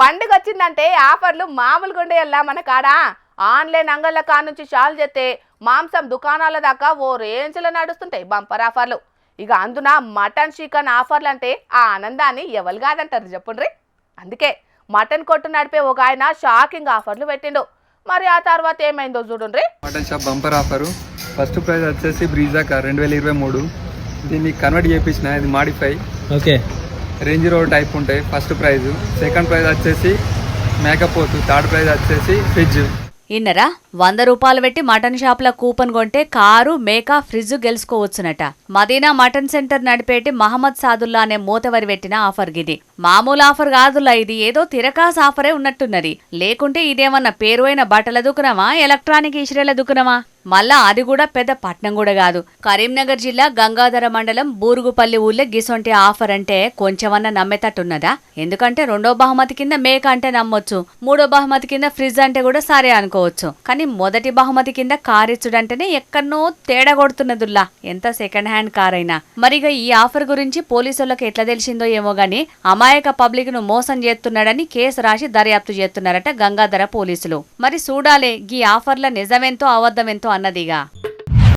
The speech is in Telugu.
పండుగ వచ్చిందంటే ఆఫర్లు మామూలుగా ఉండేయల్లా మన కాడ. ఆన్లైన్ అంగళ్ళ కానుంచి షాల్ చేస్తే మాంసం దుకాణాల దాకా ఓ రేంజ్లో నడుస్తుంటాయి బంపర్ ఆఫర్లు. ఇక అందున మటన్ చికెన్ ఆఫర్లు అంటే ఆ ఆనందాన్ని ఎవరు కాదంటారు చెప్పుండ్రి. అందుకే మటన్ కొట్టు నడిపే ఒక ఆయన షాకింగ్ ఆఫర్లు పెట్టిండు. మరి ఆ తర్వాత ఏమైందో చూడండి. Mutton shop bumper offer. First prize వచ్చేసి బ్రీజా కార్ 2023. దీన్ని కన్వర్ట్ చేయించిన, ఇది modify. Okay, Range Rover type ఉంటాయి. First prize. సెకండ్ ప్రైజ్ వచ్చేసి మేకపోతు. థర్డ్ ప్రైజ్ వచ్చేసి ఫ్రిడ్జ్. ఇన్నరా 100 రూపాయలు పెట్టి మటన్ షాప్ల కూపన్ కొంటే కారు, మేక, ఫ్రిడ్జ్ గెలుచుకోవచ్చునట. మదీనా మటన్ సెంటర్ నడిపేటి మహమ్మద్ సాదుల్లా అనే మూతవరి పెట్టిన ఆఫర్ గిది. మామూలు ఆఫర్ కాదులా, ఇది ఏదో తిరకాస్ ఆఫరే ఉన్నట్టున్నది. లేకుంటే ఇదేమన్నా పేరు అయిన బట్టల దుకునమా, ఎలక్ట్రానిక్ ఇస్త్రీల దుకునమా? మళ్ళా అది కూడా పెద్ద పట్నం కూడా కాదు. కరీంనగర్ జిల్లా గంగాధర మండలం బూరుగుపల్లి ఊళ్ళో గిసొంటి ఆఫర్ అంటే కొంచెమన్నా నమ్మేటట్టున్నదా? ఎందుకంటే 2వ బహుమతి కింద మేక అంటే నమ్మొచ్చు, 3వ బహుమతి కింద ఫ్రిడ్జ్ అంటే కూడా సరే అనుకోవచ్చు. కానీ మొదటి బహుమతి కింద కార్ ఇచ్చుడంటేనే ఎక్కడనో తేడా కొడుతున్నదుల్లా, ఎంత సెకండ్ హ్యాండ్ కార్ అయినా. మరిగా ఈ ఆఫర్ గురించి పోలీసులకు ఎట్లా తెలిసిందో ఏమో గానీ అమాయక పబ్లిక్ ను మోసం చేస్తున్నాడని కేసు రాసి దర్యాప్తు చేస్తున్నారట గంగాధర పోలీసులు. మరి చూడాలే గీ ఆఫర్ల నిజమెంతో అబద్ధమెంతో అన్నదిగా.